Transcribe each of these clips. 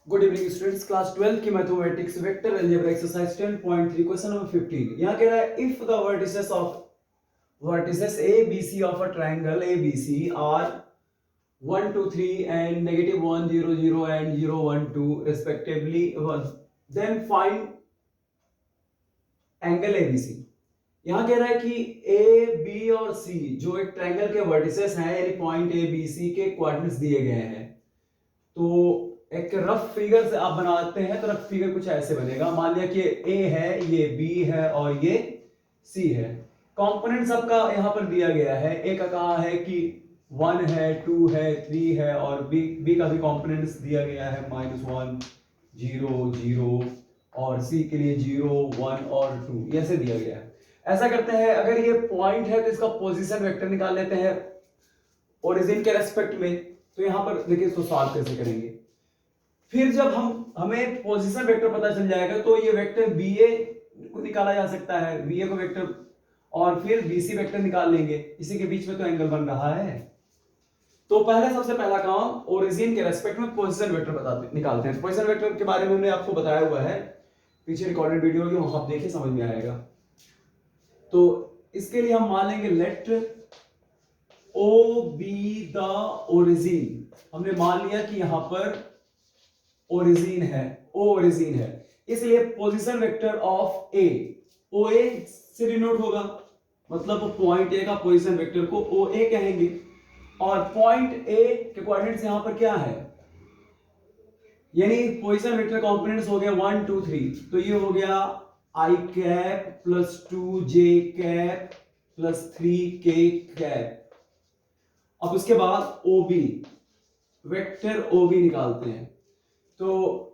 Good evening students, class 12 की mathematics vector algebra exercise 10.3 question number 15। यहां कह रहा है if the vertices a b c of a triangle abc are 1 2 3 and negative 1 0 0 and 0 1 2 respectively, then find angle abc। यहां कह रहा है कि a b और c जो एक ट्रायंगल के वर्टिसेस हैं, यानी पॉइंट a b c के कोऑर्डिनेट्स दिए गए हैं। तो एक रफ फिगर से आप बनाते हैं तो रफ फिगर कुछ ऐसे बनेगा। मान लिया कि ए है, ये बी है और ये सी है। कंपोनेंट सबका यहां पर दिया गया है। ए का कहा है कि 1 है, 2 है, 3 है और बी का भी कंपोनेंट्स दिया गया है -1 0 0 और सी के लिए 0 1 और 2 ऐसे दिया गया है। ऐसा करते हैं, अगर ये पॉइंट है तो इसका पोजीशन वेक्टर निकाल लेते हैं ओरिजिन के रेस्पेक्ट में। तो यहां पर देखिए इसको सॉल्व कैसे करेंगे। फिर जब हमें पोजीशन वेक्टर पता चल जाएगा तो ये वेक्टर बी ए को निकाला जा सकता है, बी ए को वेक्टर, और फिर बीसी वेक्टर निकाल लेंगे। इसी के बीच में तो एंगल बन रहा है। तो सबसे पहला काम ओरिजिन के रेस्पेक्ट में पोजीशन वेक्टर निकालते हैं। पोजीशन वेक्टर के बारे में हमने आपको बताया हुआ है, पीछे रिकॉर्डेड वीडियो की, आप देखिए समझ में आएगा। तो इसके लिए हम मान लेंगे let O be the origin. हमने मान लिया कि यहां पर ओरिजिन है, ओ ओरिजिन है, इसलिए पोजीशन वेक्टर ऑफ ए ओ ए से डिनोट होगा। मतलब पॉइंट ए का पोजीशन वेक्टर को ओ ए कहेंगे। और पॉइंट ए के कोऑर्डिनेट्स यहां पर क्या है, यानी पोजीशन वेक्टर कंपोनेंट्स हो गए 1 2 3। तो ये हो गया i cap plus 2 j cap plus 3 k cap. अब उसके बाद O B, vector O B निकालते हैं। तो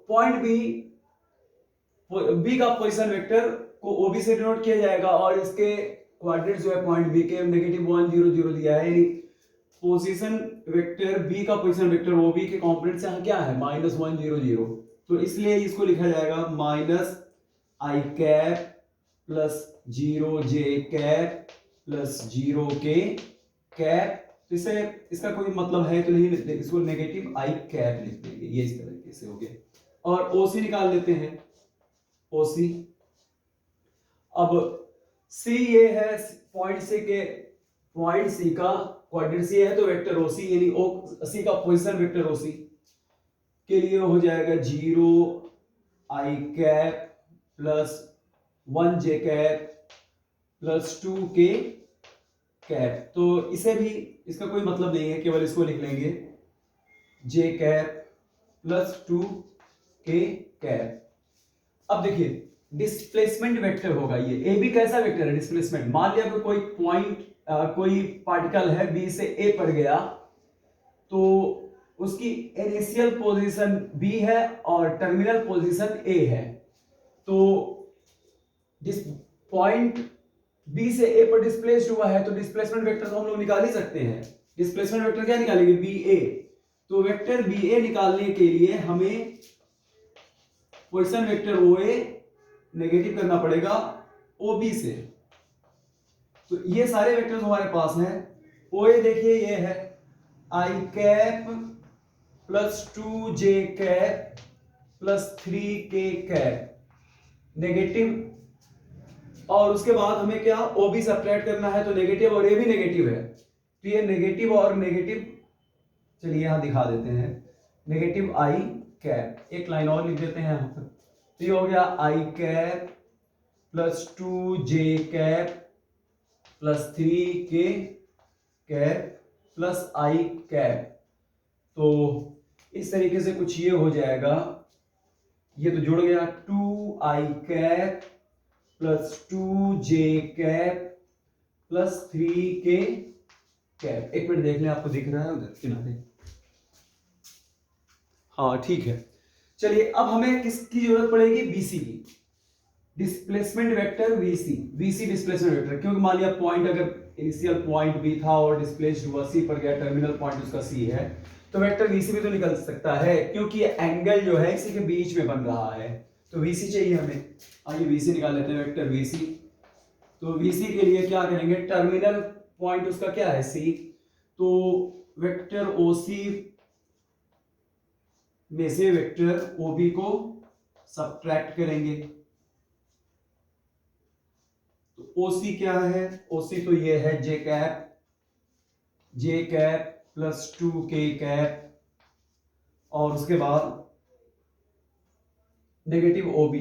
पॉइंट बी का पोजीशन वेक्टर को ओबी से डिनोट किया जाएगा और इसके कोऑर्डिनेट्स जो है पॉइंट बी के -1 0 0 दिया है, यानी पोजीशन वेक्टर बी का पोजीशन वेक्टर ओबी के कंपोनेंट्स यहां क्या है -1 0 0। तो इसलिए इसको लिखा जाएगा माइनस आई कैप प्लस 0 जे कैप प्लस 0 के कैप। तो इसे इसका कोई मतलब है तो नहीं, इसको नेगेटिव आई कैप लिख देंगे, ये इस तरीके से हो गया। और ओसी निकाल लेते हैं, ओसी। अब सी ये है, पॉइंट सी का कोऑर्डिनेट सी है, तो वेक्टर ओसी यानी ओ सी का पोजीशन वेक्टर ओसी के लिए हो जाएगा 0 आई कैप प्लस 1 जे कैप प्लस 2 के कैप। तो इसे भी, इसका कोई मतलब नहीं है, केवल इसको लिख लेंगे जे कैप प्लस 2 के कैप। अब देखिए डिस्प्लेसमेंट वेक्टर होगा ये। ए बी कैसा वेक्टर है, डिस्प्लेसमेंट। मान लिया कोई पॉइंट कोई पार्टिकल है बी से ए पर गया, तो उसकी इनिशियल पोजीशन बी है और टर्मिनल पोजीशन ए है। तो पॉइंट बी से ए पर डिस्प्लेस्ड हुआ है, तो डिस्प्लेसमेंट वेक्टर तो हम लोग निकाल ही सकते हैं। डिस्प्लेसमेंट वेक्टर क्या निकालेंगे, बी ए। तो वेक्टर बी ए निकालने के लिए हमें पोजीशन वेक्टर ओ ए नेगेटिव करना पड़ेगा ओ बी से। तो ये सारे वेक्टर्स हमारे पास हैं। ओ ए देखिए ये है आई cap plus 2 j cap plus 3 k cap negative. और उसके बाद हमें क्या ओ बी सब्ट्रैक्ट करना है, तो नेगेटिव और ए भी नेगेटिव है, तो ये नेगेटिव और नेगेटिव, चलिए यहां दिखा देते हैं, नेगेटिव आई कैप। एक लाइन और लिख देते हैं यहां पर। तो ये हो गया i cap plus 2 j cap plus 3 k cap plus I cap. तो इस तरीके से कुछ ये हो जाएगा, ये तो जुड़ गया 2 आई cap plus 2 j cap plus 3 k cap. एक मिनट देख लें, आपको दिख रहा है उधर किनारे? हाँ ठीक है। चलिए अब हमें किसकी जरूरत पड़ेगी, बीसी की। Displacement vector VC, VC displacement vector, क्योंकि मान लिया पॉइंट अगर इनिशियल पॉइंट बी था और डिस्प्लेस्ड हुआ सी पर गया, टर्मिनल पॉइंट उसका सी है, तो वेक्टर वीसी भी तो निकल सकता है, क्योंकि ये एंगल जो है इसी के बीच में बन रहा है। तो वीसी चाहिए हमें। आइए वीसी निकाल लेते हैं, वेक्टर वीसी। तो वीसी के लिए क्या करेंगे, टर्मिनल पॉइंट उसका क्या है सी, तो वेक्टर ओसी में से वेक्टर OB को सब्ट्रैक्ट करेंगे। तो OC क्या है? OC तो ये है J cap plus 2K cap, और उसके बाद नेगेटिव OB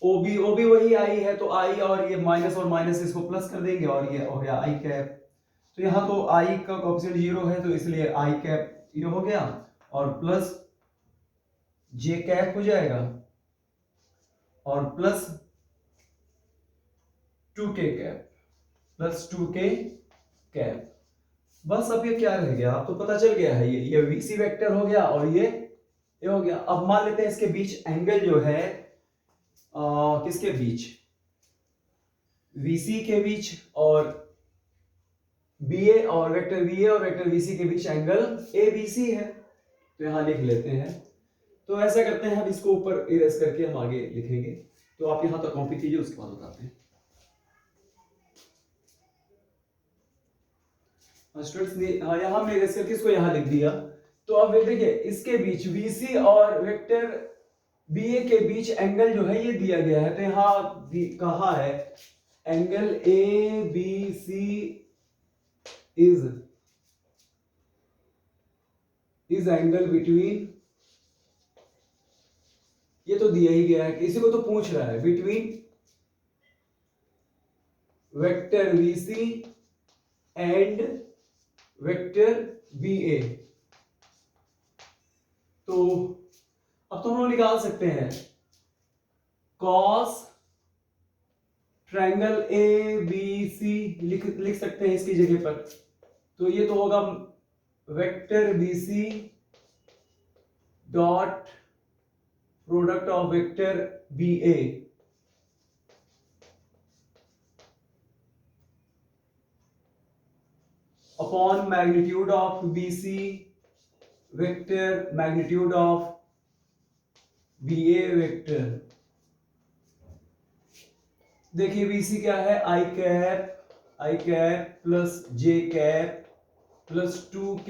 वही I है, तो I और ये माइनस और माइनस इसको प्लस कर देंगे और ये हो गया I कैप। तो यहाँ तो I का कोएफिशिएंट 0 है, तो इसलिए I कैप 0 हो गया, और प्लस J कैप हो जाएगा और प्लस 2K कैप। बस अब ये क्या रह गया? आपको पता चल गया है, ये VC वेक्टर हो गया और ये हो गया। अब मान लेते हैं इसके बीच एंगल जो है किसके बीच? VC के बीच और BA और वेक्टर VC के बीच एंगल ABC है। तो यहां लिख लेते हैं। तो ऐसा करते हैं, हम इसको ऊपर इरेज करके हम आगे लिखेंगे। तो आप यहां तक कॉपी कीजिए, उसके बाद बताते हैं। स्टूडेंट्स ने यहां हमने इरेज करके इसको यहां लिख दिया। तो अब देखिए इसके बीच VC और वेक्टर BA के बीच एंगल जो है ये दिया गया है। तो यहां कहा है angle ABC is angle between, ये तो दिया ही गया है, किसी को तो पूछ रहा है, between vector VC and vector BA। तो अब तो हम लोग निकाल सकते हैं कॉस ट्रायंगल ABC लिख सकते हैं इसकी जगह पर। तो ये तो होगा vector BC dot product of vector BA upon magnitude of BC vector magnitude of BA vector. देखिए BC क्या है? I cap plus J cap plus 2K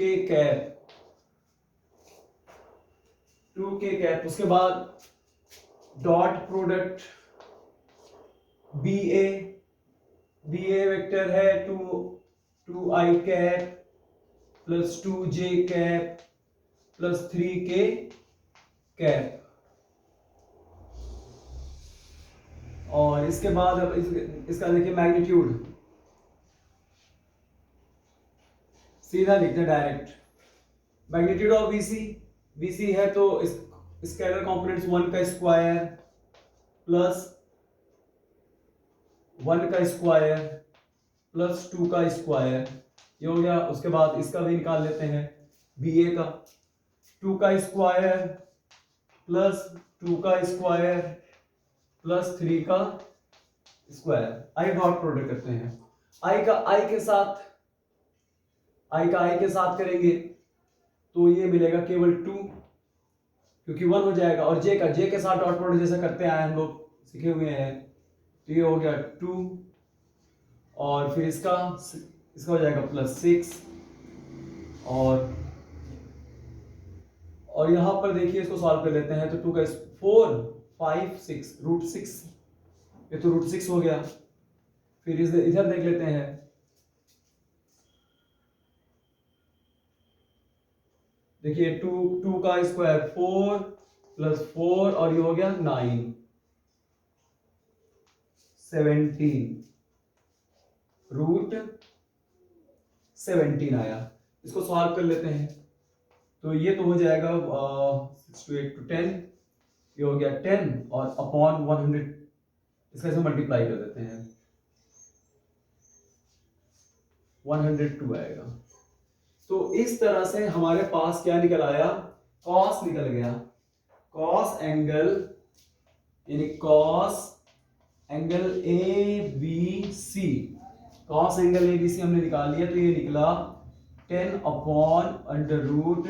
cap, उसके बाद डॉट प्रोडक्ट BA वेक्टर है 2I cap plus 2J cap plus 3K cap. और इसके बाद अब इसका देखिए मैग्नीट्यूड सीधा लिखते हैं डायरेक्ट। मैग्नीट्यूड ऑफ BC है तो स्केलर कंपोनेंट्स 1 का स्क्वायर प्लस 1 का स्क्वायर प्लस 2 का स्क्वायर, ये हो गया। उसके बाद इसका भी निकाल लेते हैं BA का, 2 का स्क्वायर प्लस 2 का स्क्वायर प्लस 3 का स्क्वायर। आई डॉट प्रोडक्ट करते हैं, I का I के साथ करेंगे तो ये मिलेगा केवल 2, क्योंकि 1 हो जाएगा, और J के साथ डॉट प्रोडक्ट जैसा करते आए हम लोग सीखे हुए हैं। तो ये हो गया 2, और फिर इसका हो जाएगा प्लस 6, और यहां पर देखिए इसको सॉल्व कर लेते हैं। तो 2 का 4 5 6 रूट 6, ये तो रूट 6 हो गया। फिर इधर देख लेते हैं, देखिए 2 का स्क्वायर 4 प्लस 4, और ये हो गया 9 17 रूट 17 आया। इसको सॉल्व कर लेते हैं। तो ये तो हो जाएगा 6 to 8 to 10, ये हो गया 10 और अपॉन 100, इसका ऐसे मल्टीप्लाई कर देते हैं, 102 आएगा। तो इस तरह से हमारे पास क्या निकल आया? कॉस निकल गया। कॉस एंगल यानी cos angle ABC, cos angle ABC हमने निकाल लिया। तो ये निकला 10 अपॉन अंडर रूट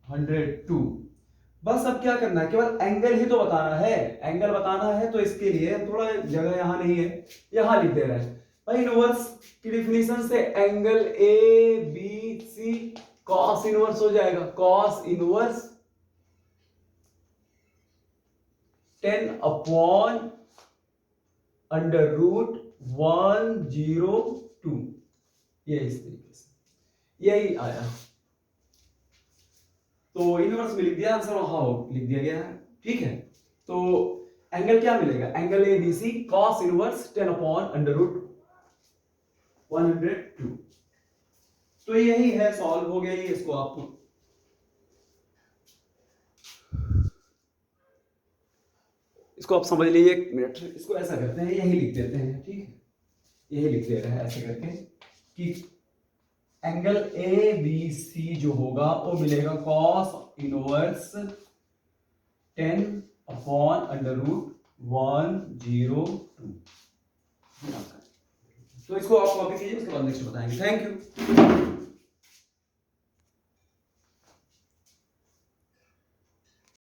102। बस अब क्या करना है, केवल एंगल ही तो बताना है। एंगल बताना है तो इसके लिए थोड़ा जगह यहां नहीं है, यहां लिख दे रहे हैं भाई। इनवर्स की डिफिनीशन से angle ABC cos cos inverse हो जाएगा, cos inverse 10 upon under root 102, ये इस तरीके से यही आया। तो इनवर्स में लिख दिया, आंसर वहां लिख दिया गया है, ठीक है। तो एंगल क्या मिलेगा, angle ABC cos inverse 10 upon under root 102। तो यही है, सॉल्व हो गया ये। इसको आप समझ लीजिए, एक मिनट, इसको ऐसा करते हैं, यही लिख देते हैं, ठीक है, यही लिख दे रहे हैं ऐसे करके कि एंगल ए बी सी जो होगा वो मिलेगा cos inverse 10 upon under root 102। तो इसको आप कॉपी कीजिए, उसके बाद नेक्स्ट बताएंगे। Thank you.